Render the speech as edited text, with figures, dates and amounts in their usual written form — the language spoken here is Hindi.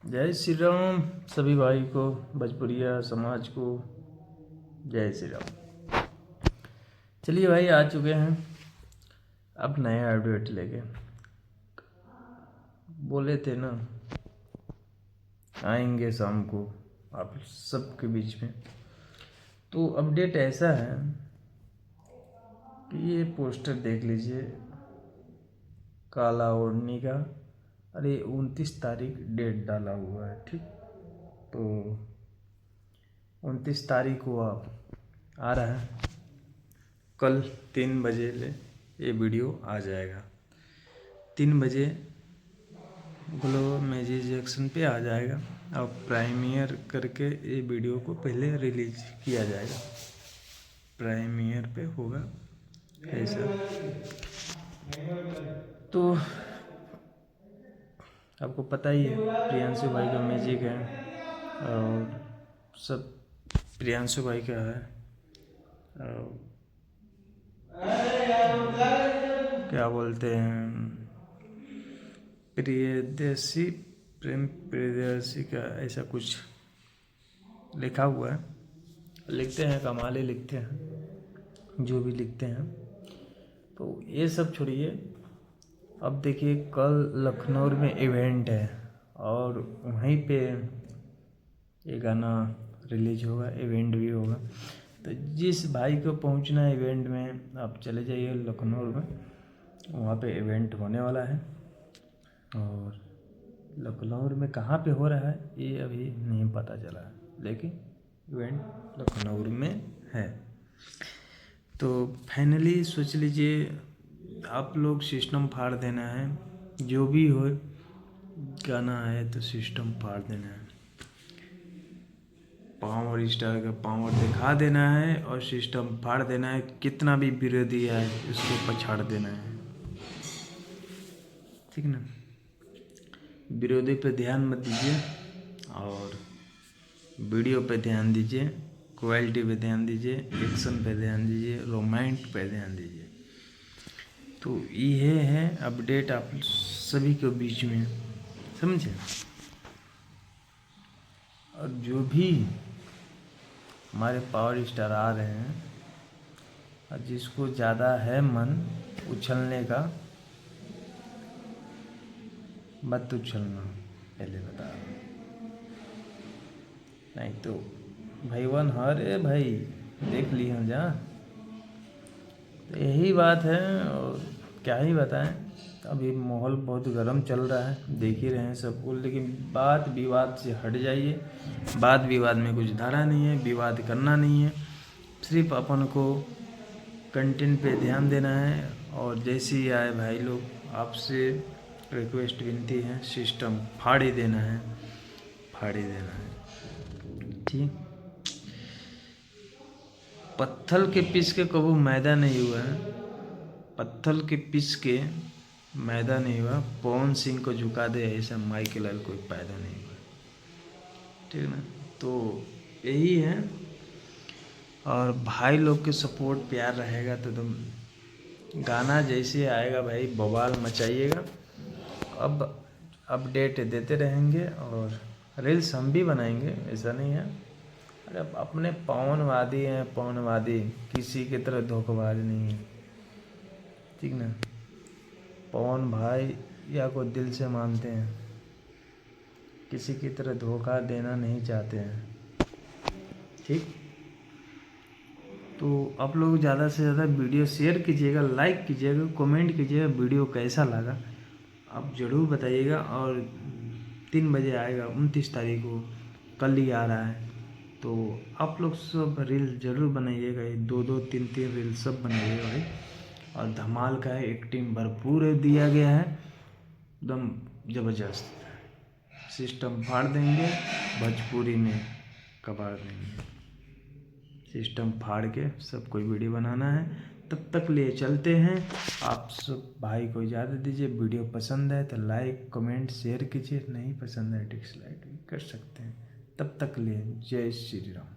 जय श्री राम सभी भाई को, भोजपुरिया समाज को जय श्री राम। चलिए भाई, आ चुके हैं अब नया अपडेट लेके। बोले थे ना आएंगे शाम को आप सबके बीच में। तो अपडेट ऐसा है कि ये पोस्टर देख लीजिए, काला ओढ़नी का। अरे 29 तारीख डेट डाला हुआ है, ठीक। तो 29 तारीख को आप आ रहा है, कल 3 बजे ले ये वीडियो आ जाएगा। 3 बजे ग्लो मैजिक जंक्शन पे आ जाएगा और प्रीमियर करके ये वीडियो को पहले रिलीज किया जाएगा। प्रीमियर पे होगा ऐसा। तो आपको पता ही है प्रियांशु भाई का मैजिक है और सब प्रियांशु भाई का है। क्या बोलते हैं, प्रियदर्शी, प्रेम प्रियदर्शी का ऐसा कुछ लिखा हुआ है। लिखते हैं कमाल ही लिखते हैं जो भी लिखते हैं। तो ये सब छोड़िए, अब देखिए कल लखनऊ में इवेंट है और वहीं पे ये गाना रिलीज होगा, इवेंट भी होगा। तो जिस भाई को पहुंचना है इवेंट में, आप चले जाइए लखनऊ में, वहाँ पे इवेंट होने वाला है। और लखनऊ में कहाँ पे हो रहा है ये अभी नहीं पता चला है, लेकिन इवेंट लखनऊ में है। तो फाइनली सोच लीजिए, आप लोग सिस्टम फाड़ देना है, जो भी हो गाना है तो सिस्टम फाड़ देना है। पावर स्टार का पावर दिखा देना है और सिस्टम फाड़ देना है। कितना भी विरोधी आए उसको पछाड़ देना है, ठीक ना। विरोधी पे ध्यान मत दीजिए और वीडियो पे ध्यान दीजिए, क्वालिटी पे ध्यान दीजिए, एक्शन पे ध्यान दीजिए, रोमांट पे ध्यान दीजिए। तो ये है अपडेट आप सभी के बीच में, समझे। और जो भी हमारे पावर स्टार आ रहे हैं और जिसको ज़्यादा है मन उछलने का, मत उछलना, पहले बता रहा हूँ। नहीं तो भाईवन हरे भाई देख ली हम जा। तो यही बात है और क्या ही बताएं। अभी माहौल बहुत गर्म चल रहा है, देख ही रहे हैं सबको। लेकिन बात विवाद से हट जाइए। बात विवाद में कुछ धारा नहीं है, विवाद करना नहीं है। सिर्फ अपन को कंटेंट पे ध्यान देना है। और जैसे ही आए भाई लोग, आपसे रिक्वेस्ट विनती है, सिस्टम फाड़ ही देना है, फाड़ ही देना है, ठीक। पत्थर के पीस के कबू मैदा नहीं हुआ है, पत्थर के पीस के मैदा नहीं हुआ। पवन सिंह को झुका दे ऐसा माइकल लाल कोई पैदा नहीं हुआ, ठीक ना। तो यही है। और भाई लोग के सपोर्ट प्यार रहेगा तो तुम गाना जैसे आएगा भाई बवाल मचाइएगा। अब अपडेट देते रहेंगे और रील्स हम भी बनाएंगे, ऐसा नहीं है। अरे अपने पवनवादी हैं, पवनवादी, किसी की तरह धोखेबाज नहीं है, ठीक ना। पवन भाई या को दिल से मानते हैं, किसी की तरह धोखा देना नहीं चाहते हैं, ठीक। तो आप लोग ज़्यादा से ज़्यादा वीडियो शेयर कीजिएगा, लाइक कीजिएगा, कमेंट कीजिएगा वीडियो कैसा लगा आप ज़रूर बताइएगा। और 3 बजे आएगा 29 तारीख को, कल ही आ रहा है। तो आप लोग सब रील ज़रूर बनाइएगा, 2-2 3-3 रील सब बनाइएगा भाई। और धमाल का है, एक्टिंग भरपूर दिया गया है, एकदम ज़बरदस्त। सिस्टम फाड़ देंगे, भोजपुरी में कबाड़ देंगे। सिस्टम फाड़ के सब कोई वीडियो बनाना है। तब तक लिए चलते हैं। आप सब भाई को इजाज़त दीजिए। वीडियो पसंद है तो लाइक कमेंट शेयर कीजिए, नहीं पसंद है डिसलाइक भी कर सकते हैं। तब तक लिए जय श्री राम।